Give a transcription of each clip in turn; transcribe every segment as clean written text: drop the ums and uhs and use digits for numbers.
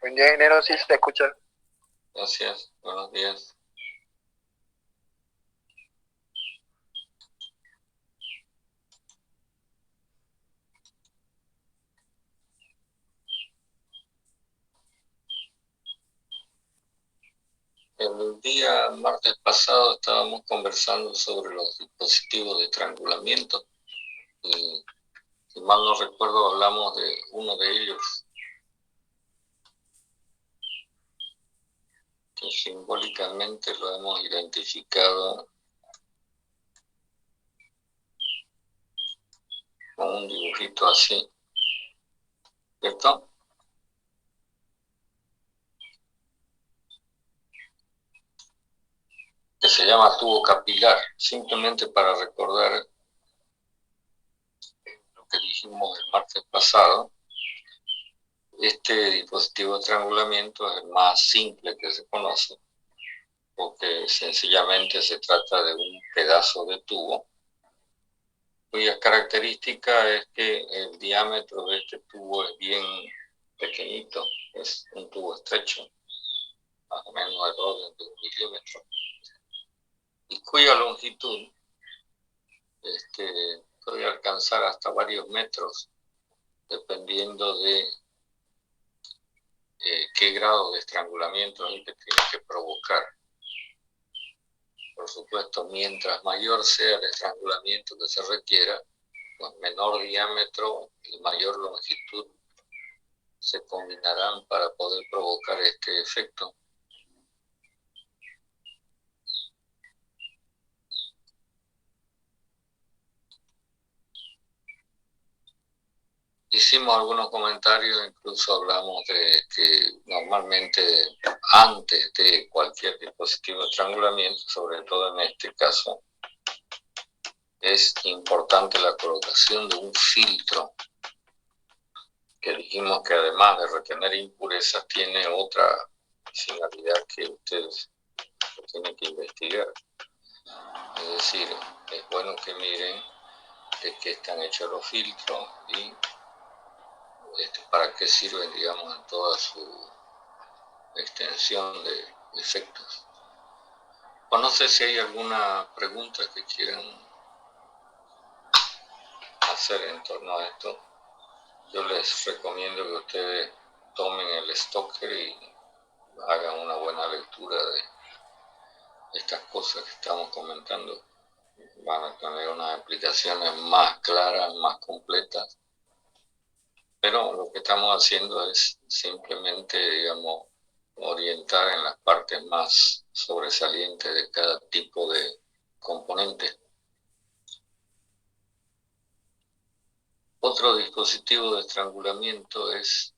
Buen día, ingeniero, sí se escucha. Gracias, buenos días. El día martes pasado estábamos conversando sobre los dispositivos de estrangulamiento. Y, si mal no recuerdo, hablamos de uno de ellos, que simbólicamente lo hemos identificado con un dibujito así, ¿cierto? Que se llama tubo capilar, simplemente para recordar lo que dijimos el martes pasado. Este dispositivo de estrangulamiento es el más simple que se conoce, porque sencillamente se trata de un pedazo de tubo cuya característica es que el diámetro de este tubo es bien pequeñito, es un tubo estrecho, más o menos del orden de 1 milímetro, y cuya longitud puede alcanzar hasta varios metros, dependiendo de qué grado de estrangulamiento es el que tiene que provocar. Por supuesto, mientras mayor sea el estrangulamiento que se requiera, pues menor diámetro y mayor longitud se combinarán para poder provocar este efecto. Hicimos algunos comentarios, incluso hablamos de que normalmente antes de cualquier dispositivo de estrangulamiento, sobre todo en este caso, es importante la colocación de un filtro, que dijimos que además de retener impurezas tiene otra finalidad que ustedes tienen que investigar. Es decir, es bueno que miren de qué están hechos los filtros y para qué sirven, digamos, en toda su extensión de efectos. O no sé si hay alguna pregunta que quieran hacer en torno a esto. Yo les recomiendo que ustedes tomen el Stoker y hagan una buena lectura de estas cosas que estamos comentando. Van a tener unas explicaciones más claras, más completas. Pero lo que estamos haciendo es simplemente, digamos, orientar en las partes más sobresalientes de cada tipo de componente. Otro dispositivo de estrangulamiento es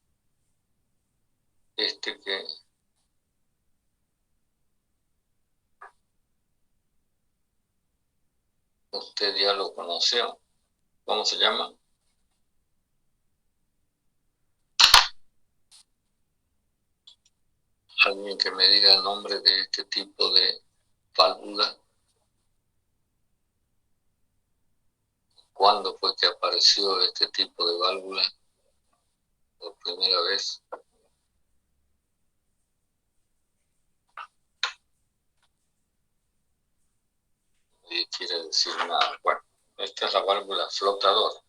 este que usted ya lo conoció. ¿Cómo se llama? Alguien que me diga el nombre de este tipo de válvula. ¿Cuándo fue que apareció este tipo de válvula por primera vez? Nadie quiere decir nada. Bueno, esta es la válvula flotador.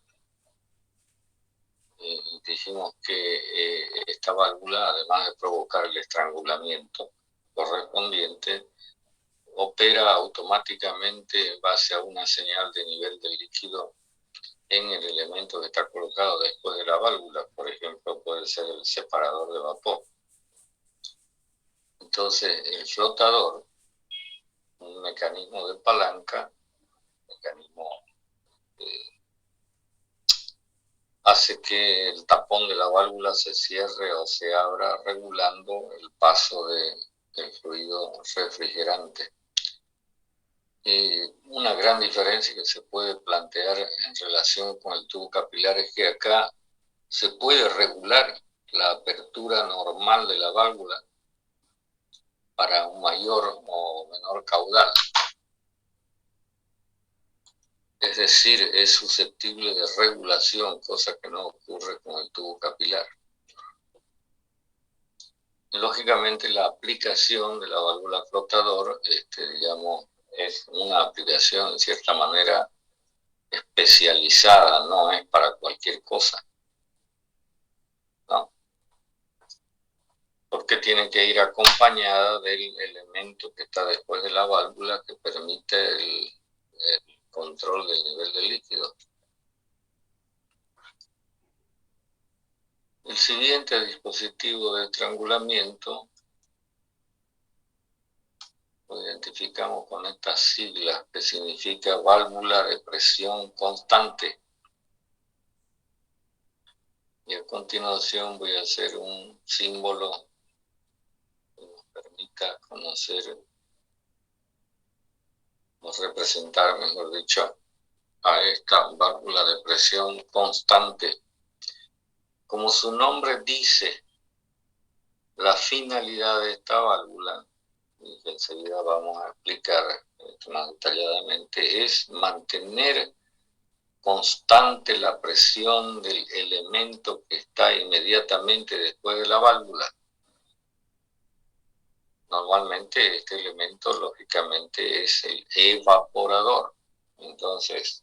Dijimos que esta válvula, además de provocar el estrangulamiento correspondiente, opera automáticamente en base a una señal de nivel de líquido en el elemento que está colocado después de la válvula. Por ejemplo, puede ser el separador de vapor. Entonces, el flotador, un mecanismo de palanca, mecanismo hace que el tapón de la válvula se cierre o se abra, regulando el paso del fluido refrigerante. Una gran diferencia que se puede plantear en relación con el tubo capilar es que acá se puede regular la apertura normal de la válvula para un mayor o menor caudal. Es decir, es susceptible de regulación, cosa que no ocurre con el tubo capilar. Lógicamente la aplicación de la válvula flotador, digamos, es una aplicación de cierta manera especializada, no es para cualquier cosa, ¿no? Porque tiene que ir acompañada del elemento que está después de la válvula que permite el control del nivel de líquido. El siguiente dispositivo de estrangulamiento lo identificamos con estas siglas que significa válvula de presión constante. Y a continuación voy a hacer un símbolo que nos permita conocer, o representar, mejor dicho, a esta válvula de presión constante. Como su nombre dice, la finalidad de esta válvula, y que enseguida vamos a explicar más detalladamente, es mantener constante la presión del elemento que está inmediatamente después de la válvula. Normalmente este elemento lógicamente es el evaporador. Entonces,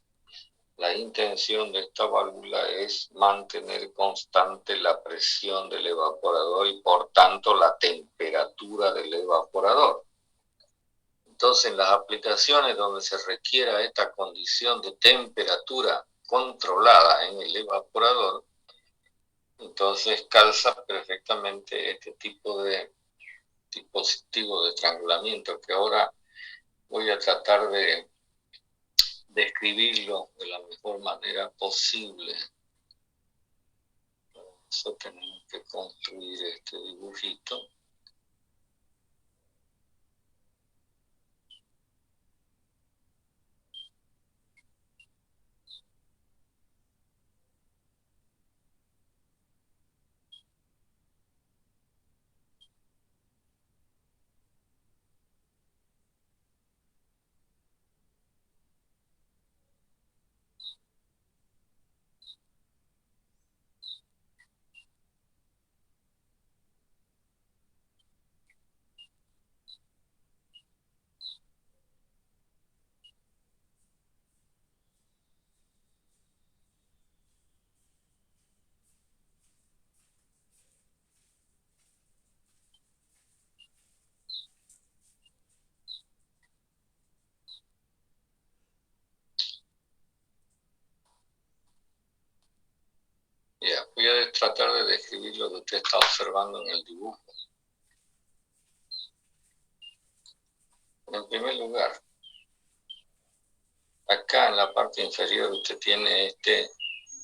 la intención de esta válvula es mantener constante la presión del evaporador y por tanto la temperatura del evaporador. Entonces, en las aplicaciones donde se requiera esta condición de temperatura controlada en el evaporador, entonces calza perfectamente este tipo de dispositivo de estrangulamiento, que ahora voy a tratar de describirlo de la mejor manera posible. Por eso tenemos que construir este dibujito. Ya, voy a tratar de describir lo que usted está observando en el dibujo. En primer lugar, acá en la parte inferior usted tiene este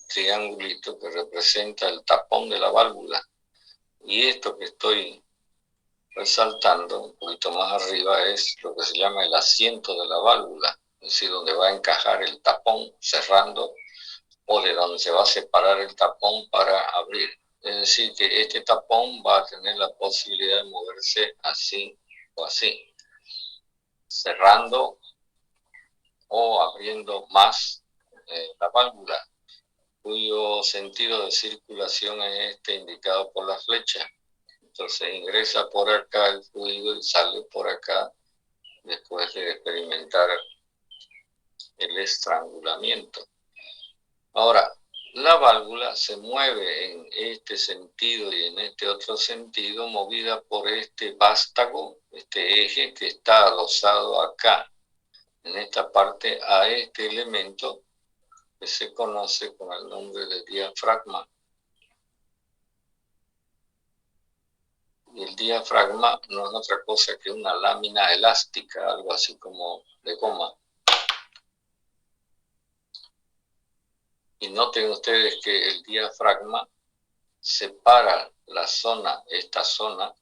triangulito que representa el tapón de la válvula. Y esto que estoy resaltando un poquito más arriba es lo que se llama el asiento de la válvula, es decir, donde va a encajar el tapón cerrando o de donde se va a separar el tapón para abrir. Es decir, que este tapón va a tener la posibilidad de moverse así o así, cerrando o abriendo más la válvula, cuyo sentido de circulación es este indicado por la flecha. Entonces ingresa por acá el fluido y sale por acá después de experimentar el estrangulamiento. Ahora, la válvula se mueve en este sentido y en este otro sentido, movida por este vástago, este eje que está adosado acá, en esta parte, a este elemento que se conoce con el nombre de diafragma. Y el diafragma no es otra cosa que una lámina elástica, algo así como de goma. Y noten ustedes que el diafragma separa la zona, esta zona,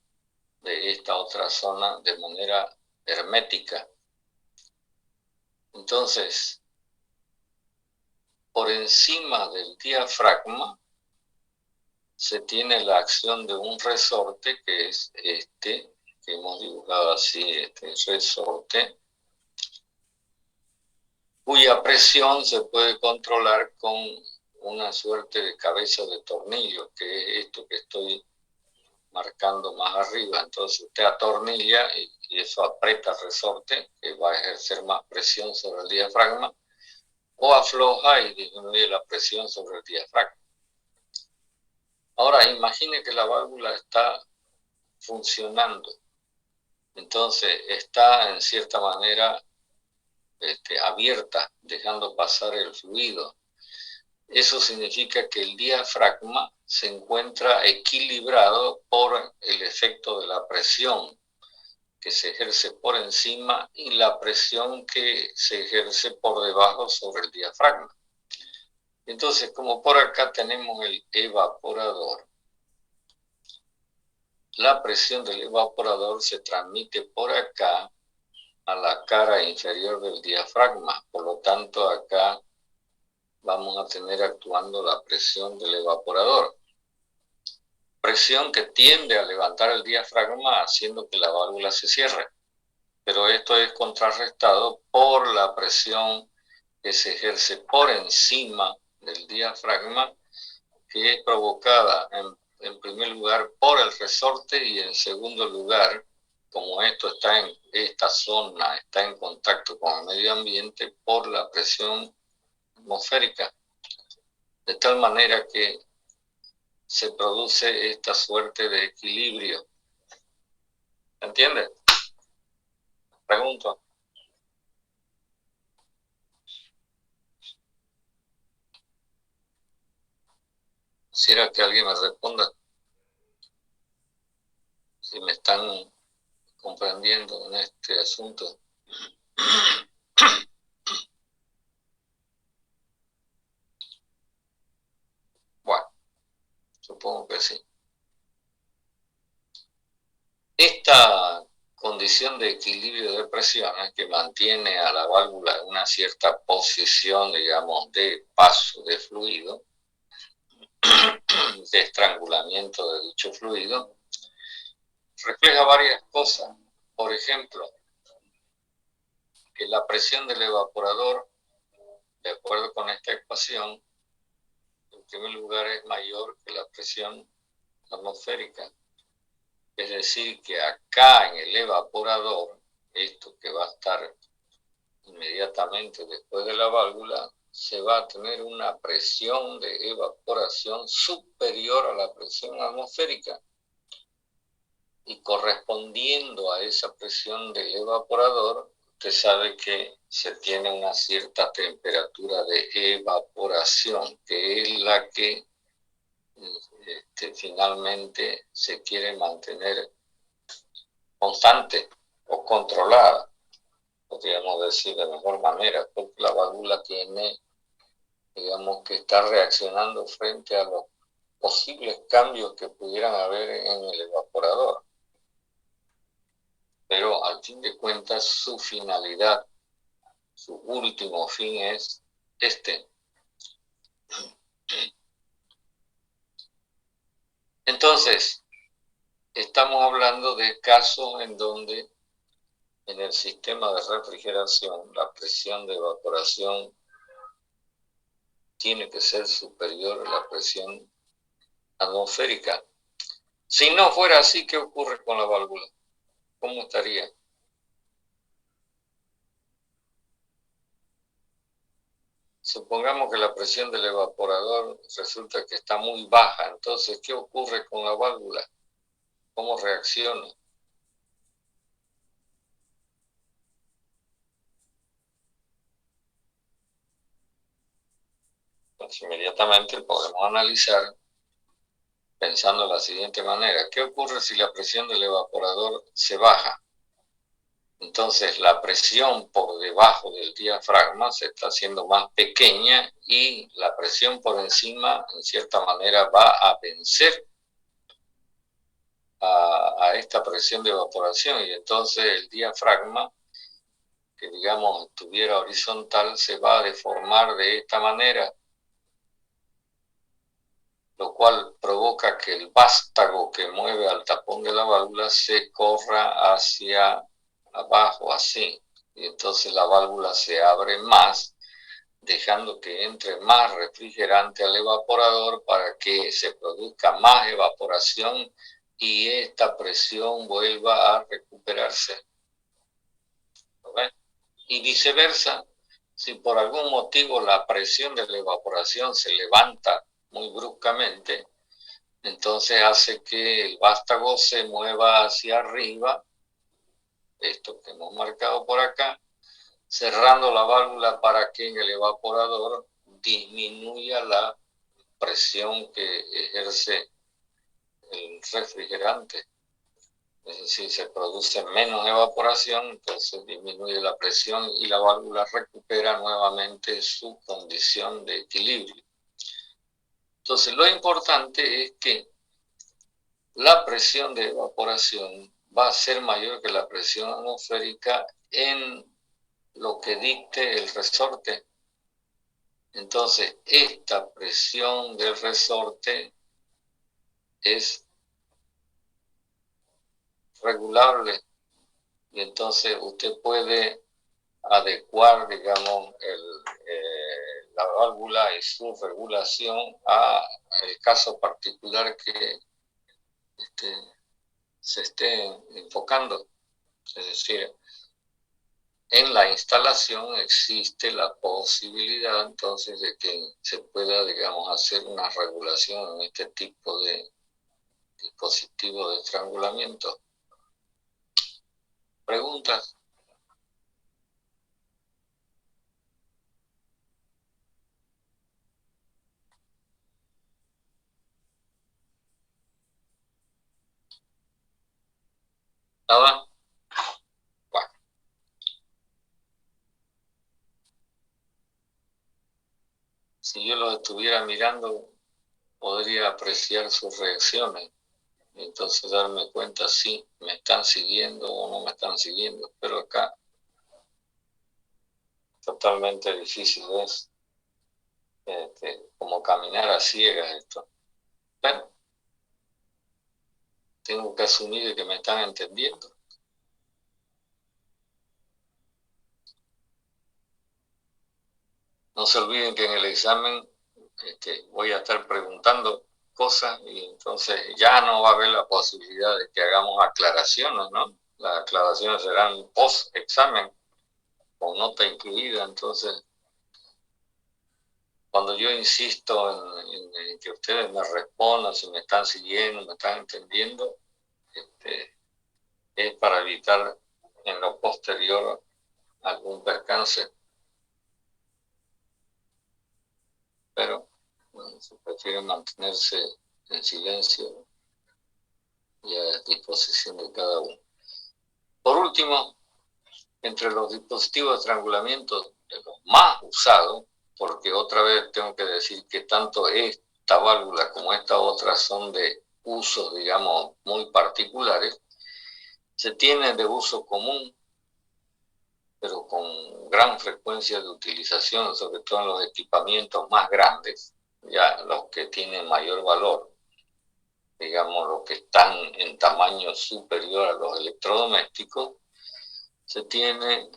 de esta otra zona de manera hermética. Entonces, por encima del diafragma se tiene la acción de un resorte, que es este, que hemos dibujado así, este resorte, cuya presión se puede controlar con una suerte de cabeza de tornillo, que es esto que estoy marcando más arriba. Entonces usted atornilla y eso aprieta el resorte, que va a ejercer más presión sobre el diafragma, o afloja y disminuye la presión sobre el diafragma. Ahora imagine que la válvula está funcionando, entonces está en cierta manera abierta, dejando pasar el fluido. Eso significa que el diafragma se encuentra equilibrado por el efecto de la presión que se ejerce por encima y la presión que se ejerce por debajo sobre el diafragma. Entonces, como por acá tenemos el evaporador, la presión del evaporador se transmite por acá a la cara inferior del diafragma. Por lo tanto, acá vamos a tener actuando la presión del evaporador. Presión que tiende a levantar el diafragma haciendo que la válvula se cierre. Pero esto es contrarrestado por la presión que se ejerce por encima del diafragma, que es provocada en primer lugar por el resorte y en segundo lugar, como esta zona está en contacto con el medio ambiente, por la presión atmosférica, de tal manera que se produce esta suerte de equilibrio. ¿Entiendes? Pregunto. Quisiera que alguien me responda si me están comprendiendo en este asunto. Bueno, supongo que sí. Esta condición de equilibrio de presiones que mantiene a la válvula en una cierta posición, digamos, de paso de fluido, de estrangulamiento de dicho fluido, refleja varias cosas. Por ejemplo, que la presión del evaporador, de acuerdo con esta ecuación, en primer lugar es mayor que la presión atmosférica. Es decir, que acá en el evaporador, esto que va a estar inmediatamente después de la válvula, se va a tener una presión de evaporación superior a la presión atmosférica. Y correspondiendo a esa presión del evaporador, usted sabe que se tiene una cierta temperatura de evaporación, que es la que finalmente se quiere mantener constante o controlada, podríamos decir de mejor manera, porque la válvula tiene, digamos, que está reaccionando frente a los posibles cambios que pudieran haber en el evaporador. Pero al fin de cuentas su finalidad, su último fin es este. Entonces, estamos hablando de casos en donde en el sistema de refrigeración la presión de evaporación tiene que ser superior a la presión atmosférica. Si no fuera así, ¿qué ocurre con la válvula? ¿Cómo estaría? Supongamos que la presión del evaporador resulta que está muy baja, entonces, ¿qué ocurre con la válvula? ¿Cómo reacciona? Pues inmediatamente podemos analizar pensando de la siguiente manera. ¿Qué ocurre si la presión del evaporador se baja? Entonces la presión por debajo del diafragma se está haciendo más pequeña y la presión por encima, en cierta manera, va a vencer a esta presión de evaporación, y entonces el diafragma, que digamos estuviera horizontal, se va a deformar de esta manera, lo cual provoca que el vástago que mueve al tapón de la válvula se corra hacia abajo, así, y entonces la válvula se abre más, dejando que entre más refrigerante al evaporador para que se produzca más evaporación y esta presión vuelva a recuperarse. ¿Lo ven? Y viceversa, si por algún motivo la presión de la evaporación se levanta muy bruscamente, entonces hace que el vástago se mueva hacia arriba, esto que hemos marcado por acá, cerrando la válvula para que en el evaporador disminuya la presión que ejerce el refrigerante. Es decir, se produce menos evaporación, entonces disminuye la presión y la válvula recupera nuevamente su condición de equilibrio. Entonces, lo importante es que la presión de evaporación va a ser mayor que la presión atmosférica en lo que dicte el resorte. Entonces, esta presión del resorte es regulable y entonces usted puede adecuar, digamos, la válvula y su regulación a el caso particular que se esté enfocando. Es decir, en la instalación existe la posibilidad entonces de que se pueda, digamos, hacer una regulación en este tipo de dispositivo de estrangulamiento. ¿Preguntas? ¿Nada? Bueno. Si yo los estuviera mirando, podría apreciar sus reacciones. Y entonces darme cuenta si me están siguiendo o no me están siguiendo. Pero acá, totalmente difícil es como caminar a ciegas esto. Bueno, tengo que asumir que me están entendiendo. No se olviden que en el examen voy a estar preguntando cosas y entonces ya no va a haber la posibilidad de que hagamos aclaraciones, ¿no? Las aclaraciones serán post-examen, con nota incluida. Entonces, cuando yo insisto en que ustedes me respondan, si me están siguiendo, me están entendiendo, es para evitar en lo posterior algún percance. Pero bueno, se prefiere mantenerse en silencio y a disposición de cada uno. Por último, entre los dispositivos de estrangulamiento de los más usados, porque otra vez tengo que decir que tanto esta válvula como esta otra son de usos, digamos, muy particulares, se tienen de uso común, pero con gran frecuencia de utilización, sobre todo en los equipamientos más grandes, ya los que tienen mayor valor, digamos, los que están en tamaño superior a los electrodomésticos, se tiene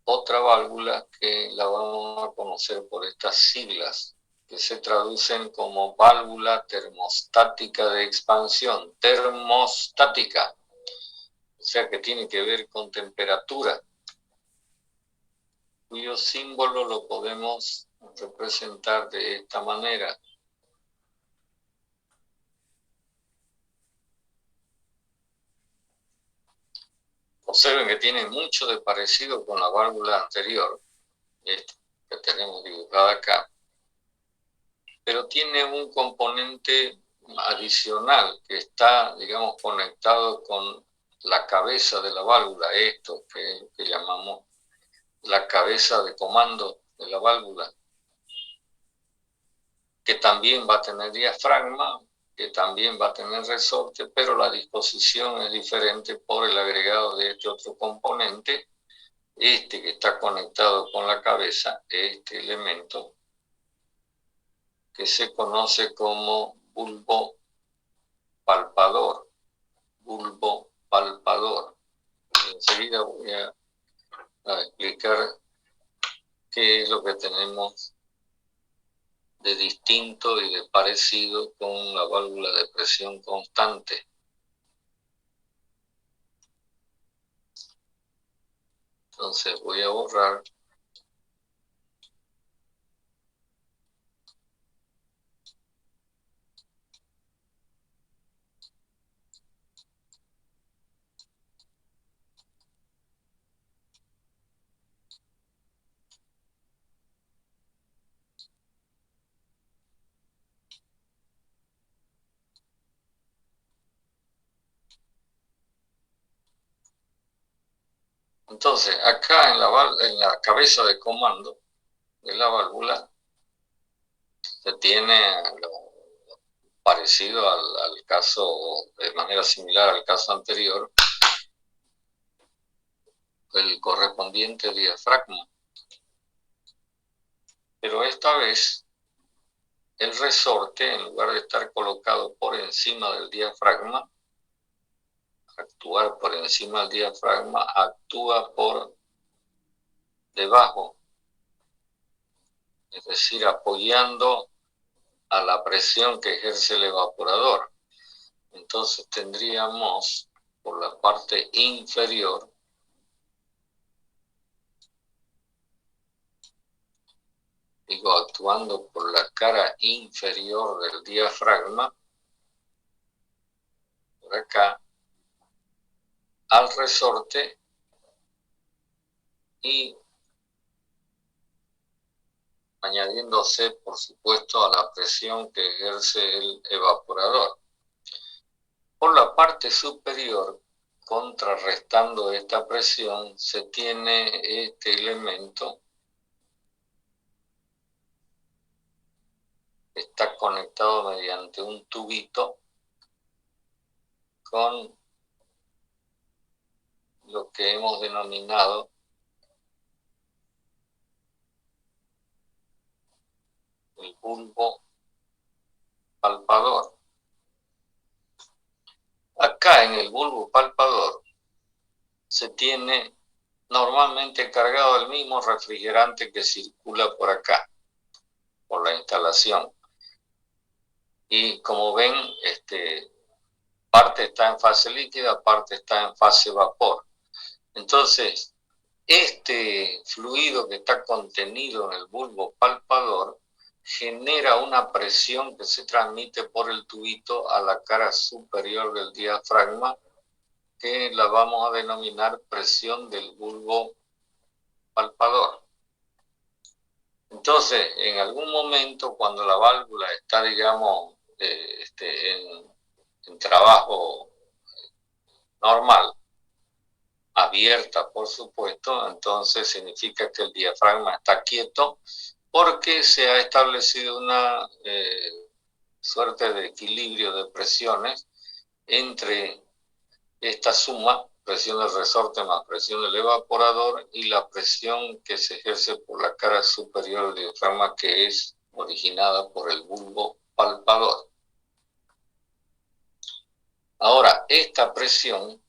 otra válvula que la vamos a conocer por estas siglas, que se traducen como válvula termostática de expansión, termostática, o sea que tiene que ver con temperatura, cuyo símbolo lo podemos representar de esta manera. Observen que tiene mucho de parecido con la válvula anterior, que tenemos dibujada acá, pero tiene un componente adicional que está, digamos, conectado con la cabeza de la válvula, esto que llamamos la cabeza de comando de la válvula, que también va a tener diafragma, que también va a tener resorte, pero la disposición es diferente por el agregado de este otro componente, que está conectado con la cabeza, este elemento, que se conoce como bulbo palpador. Bulbo palpador. Enseguida voy a explicar qué es lo que tenemos de distinto y de parecido con la válvula de presión constante. Entonces voy a borrar. Entonces, acá en la cabeza de comando de la válvula se tiene parecido al caso, de manera similar al caso anterior, el correspondiente diafragma. Pero esta vez el resorte, en lugar de estar colocado por encima del diafragma, actuar por encima del diafragma, actúa por debajo, es decir, apoyando a la presión que ejerce el evaporador. Entonces tendríamos por la parte inferior actuando por la cara inferior del diafragma, por acá, al resorte y añadiéndose, por supuesto, a la presión que ejerce el evaporador. Por la parte superior, contrarrestando esta presión, se tiene este elemento que está conectado mediante un tubito con lo que hemos denominado el bulbo palpador. Acá en el bulbo palpador se tiene normalmente cargado el mismo refrigerante que circula por acá, por la instalación. Y como ven, parte está en fase líquida, parte está en fase vapor. Entonces, este fluido que está contenido en el bulbo palpador genera una presión que se transmite por el tubito a la cara superior del diafragma, que la vamos a denominar presión del bulbo palpador. Entonces, en algún momento, cuando la válvula está, digamos, en trabajo normal, abierta, por supuesto, entonces significa que el diafragma está quieto porque se ha establecido una suerte de equilibrio de presiones entre esta suma, presión del resorte más presión del evaporador, y la presión que se ejerce por la cara superior del diafragma, que es originada por el bulbo palpador. Ahora, esta presión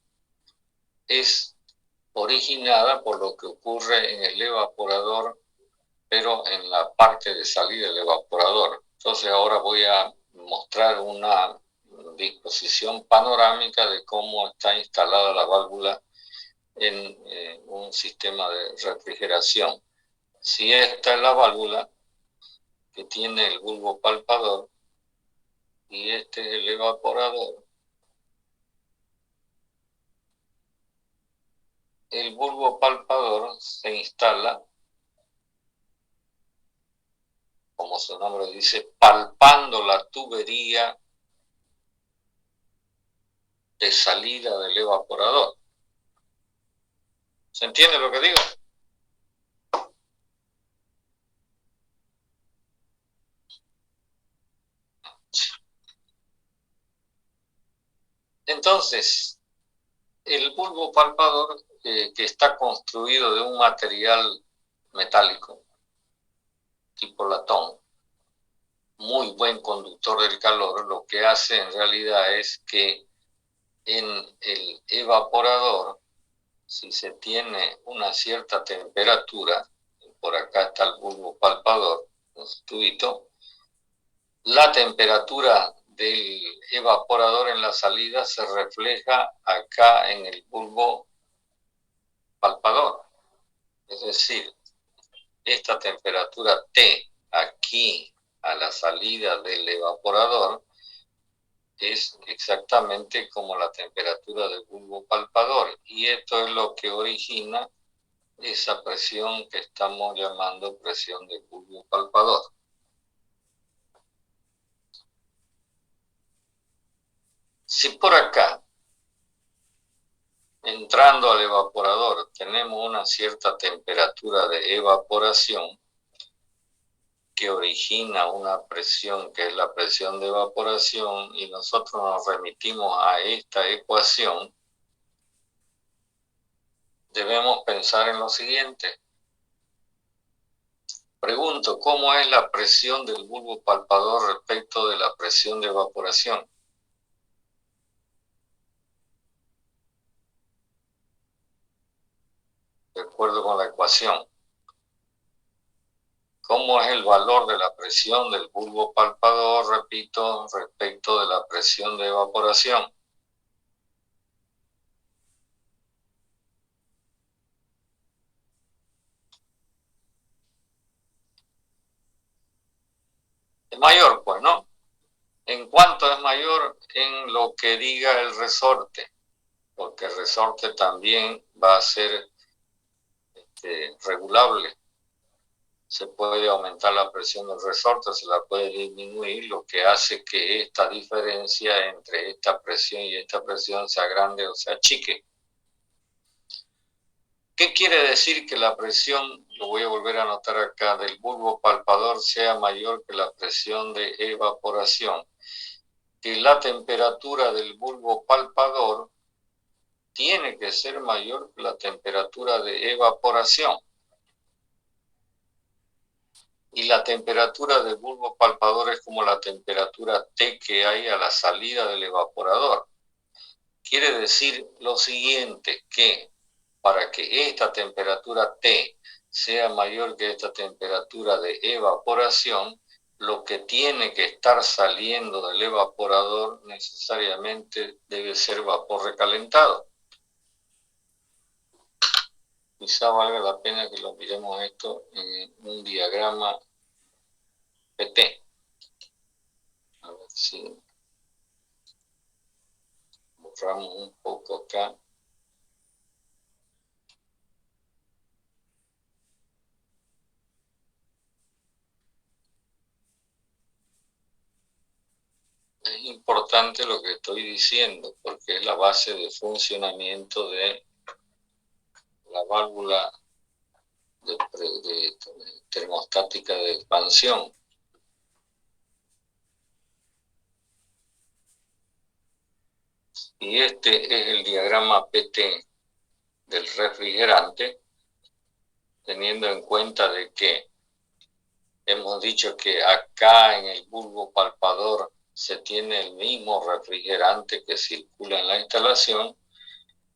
es originada por lo que ocurre en el evaporador, pero en la parte de salida del evaporador. Entonces ahora voy a mostrar una disposición panorámica de cómo está instalada la válvula en un sistema de refrigeración. Si esta es la válvula que tiene el bulbo palpador y este es el evaporador, el bulbo palpador se instala, como su nombre dice, palpando la tubería de salida del evaporador. ¿Se entiende lo que digo? Entonces, el bulbo palpador, que está construido de un material metálico tipo latón, muy buen conductor del calor, lo que hace en realidad es que en el evaporador, si se tiene una cierta temperatura, por acá está el bulbo palpador, un tubito, la temperatura del evaporador en la salida se refleja acá en el bulbo palpador. Es decir, esta temperatura T aquí a la salida del evaporador es exactamente como la temperatura del bulbo palpador, y esto es lo que origina esa presión que estamos llamando presión del bulbo palpador. Si por acá, entrando al evaporador, tenemos una cierta temperatura de evaporación que origina una presión que es la presión de evaporación, y nosotros nos remitimos a esta ecuación, debemos pensar en lo siguiente. Pregunto, ¿cómo es la presión del bulbo palpador respecto de la presión de evaporación? De acuerdo con la ecuación. ¿Cómo es el valor de la presión del bulbo palpador, repito, respecto de la presión de evaporación? Es mayor, pues, ¿no? ¿En cuánto es mayor? En lo que diga el resorte, porque el resorte también va a ser regulable. Se puede aumentar la presión del resorte, se la puede disminuir, lo que hace que esta diferencia entre esta presión y esta presión sea grande o sea chique. ¿Qué quiere decir que la presión, lo voy a volver a anotar acá, del bulbo palpador sea mayor que la presión de evaporación? Que la temperatura del bulbo palpador tiene que ser mayor que la temperatura de evaporación. Y la temperatura del bulbo palpador es como la temperatura T que hay a la salida del evaporador. Quiere decir lo siguiente, que para que esta temperatura T sea mayor que esta temperatura de evaporación, lo que tiene que estar saliendo del evaporador necesariamente debe ser vapor recalentado. Quizá valga la pena que lo miremos esto en un diagrama PT. A ver si borramos un poco acá. Es importante lo que estoy diciendo porque es la base de funcionamiento de la válvula de termostática de expansión. Y este es el diagrama PT del refrigerante, teniendo en cuenta de que hemos dicho que acá en el bulbo palpador se tiene el mismo refrigerante que circula en la instalación.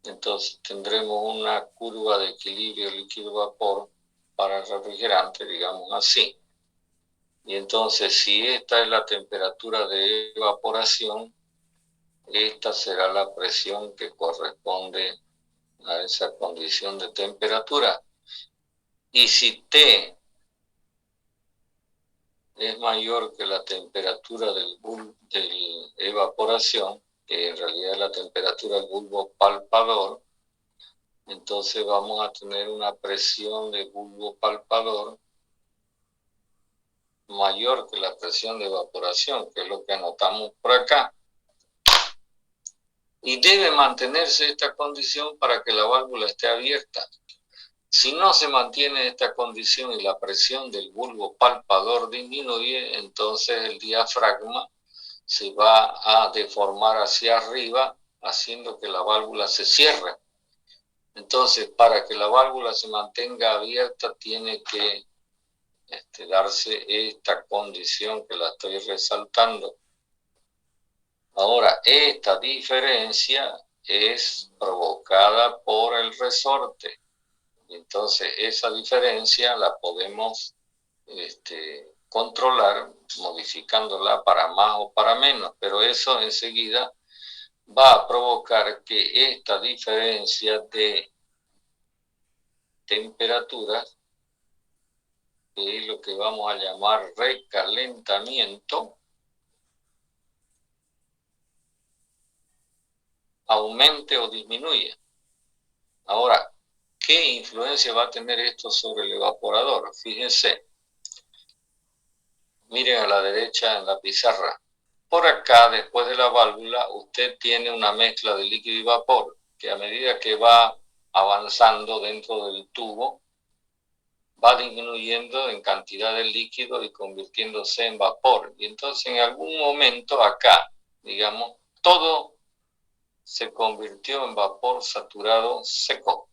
Entonces tendremos una curva de equilibrio líquido-vapor para el refrigerante, digamos así. Y entonces, si esta es la temperatura de evaporación, esta será la presión que corresponde a esa condición de temperatura. Y si T es mayor que la temperatura de evaporación, que en realidad es la temperatura del bulbo palpador, entonces vamos a tener una presión de bulbo palpador mayor que la presión de evaporación, que es lo que anotamos por acá. Y debe mantenerse esta condición para que la válvula esté abierta. Si no se mantiene esta condición y la presión del bulbo palpador disminuye, entonces el diafragma se va a deformar hacia arriba, haciendo que la válvula se cierre. Entonces, para que la válvula se mantenga abierta, tiene que darse esta condición que la estoy resaltando. Ahora, esta diferencia es provocada por el resorte. Entonces, esa diferencia la podemos controlar modificándola para más o para menos, pero eso enseguida va a provocar que esta diferencia de temperaturas, que es lo que vamos a llamar recalentamiento, aumente o disminuya. Ahora, ¿qué influencia va a tener esto sobre el evaporador? Fíjense, miren a la derecha en la pizarra. Por acá, después de la válvula, usted tiene una mezcla de líquido y vapor, que a medida que va avanzando dentro del tubo, va disminuyendo en cantidad de líquido y convirtiéndose en vapor. Y entonces en algún momento acá, digamos, todo se convirtió en vapor saturado seco.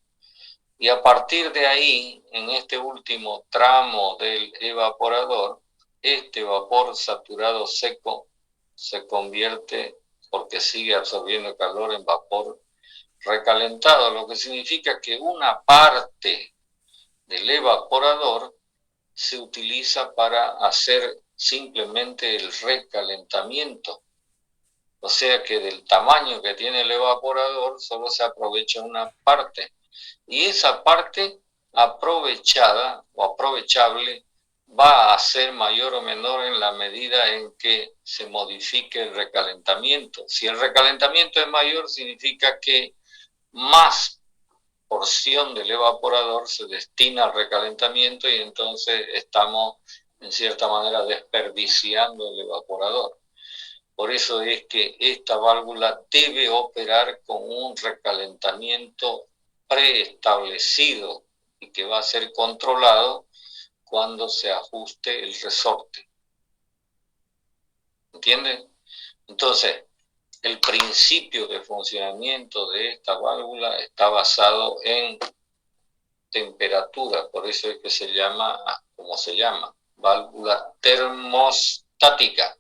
Y a partir de ahí, en este último tramo del evaporador, este vapor saturado seco se convierte, porque sigue absorbiendo calor, en vapor recalentado, lo que significa que una parte del evaporador se utiliza para hacer simplemente el recalentamiento. O sea que del tamaño que tiene el evaporador solo se aprovecha una parte. Y esa parte aprovechada o aprovechable va a ser mayor o menor en la medida en que se modifique el recalentamiento. Si el recalentamiento es mayor, significa que más porción del evaporador se destina al recalentamiento y entonces estamos en cierta manera desperdiciando el evaporador. Por eso es que esta válvula debe operar con un recalentamiento preestablecido y que va a ser controlado cuando se ajuste el resorte. ¿Entienden? Entonces, el principio de funcionamiento de esta válvula está basado en temperatura, por eso es que se llama, como se llama, válvula termostática.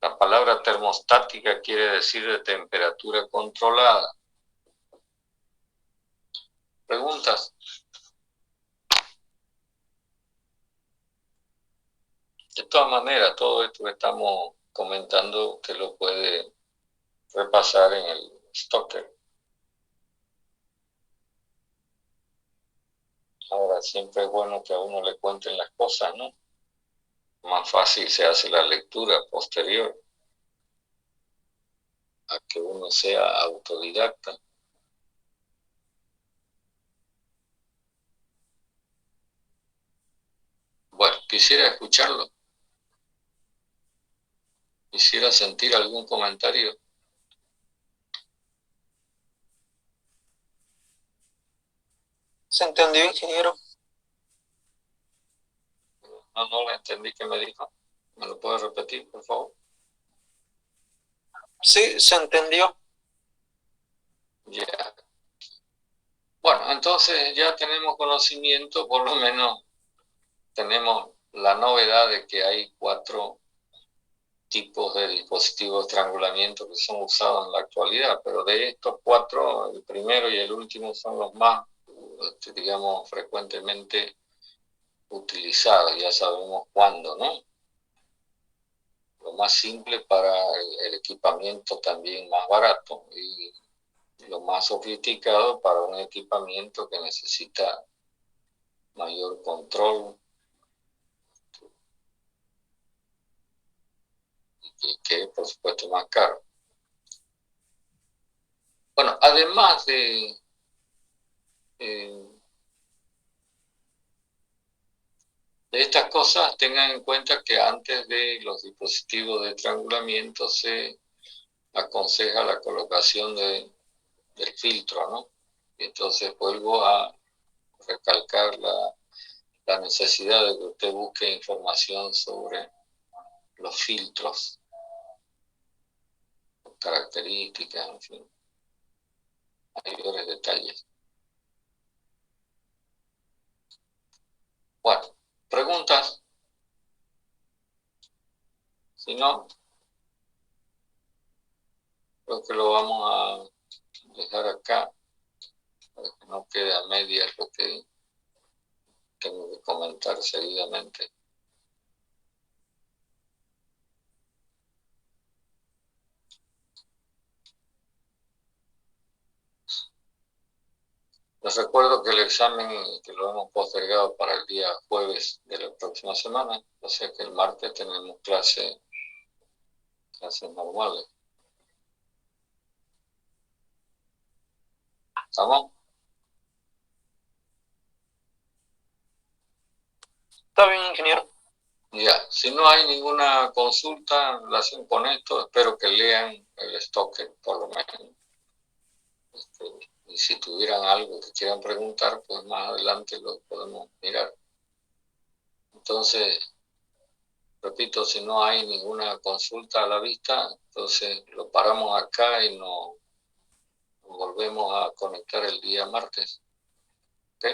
La palabra termostática quiere decir de temperatura controlada. ¿Preguntas? De todas maneras, todo esto que estamos comentando usted lo puede repasar en el Stoker. Ahora, siempre es bueno que a uno le cuenten las cosas, ¿no? Más fácil se hace la lectura posterior a que uno sea autodidacta. Bueno, quisiera escucharlo. Quisiera sentir algún comentario. ¿Se entendió, ingeniero? No lo entendí que me dijo. ¿Me lo puede repetir, por favor? Sí, se entendió. Ya. Bueno, entonces ya tenemos conocimiento, por lo menos tenemos la novedad de que hay 4 tipos de dispositivos de estrangulamiento que son usados en la actualidad, pero de estos 4, el primero y el último son los más, digamos, frecuentemente utilizados, ya sabemos cuándo, ¿no? Lo más simple para el equipamiento también más barato y lo más sofisticado para un equipamiento que necesita mayor control y que es por supuesto más caro. Bueno, además de estas cosas, tengan en cuenta que antes de los dispositivos de estrangulamiento se aconseja la colocación del filtro, ¿no? Entonces vuelvo a recalcar la necesidad de que usted busque información sobre los filtros, características, en fin, mayores detalles. Bueno, ¿preguntas? Si no, creo que lo vamos a dejar acá para que no quede a medias lo que tengo que comentar seguidamente. Les recuerdo que el examen que lo hemos postergado para el día jueves de la próxima semana, o sea que el martes tenemos clases normales. ¿Estamos? Está bien, ingeniero. Ya, si no hay ninguna consulta en relación con esto, espero que lean el Stocker por lo menos. Y si tuvieran algo que quieran preguntar, pues más adelante lo podemos mirar. Entonces, repito, si no hay ninguna consulta a la vista, entonces lo paramos acá y nos volvemos a conectar el día martes. ¿Ok?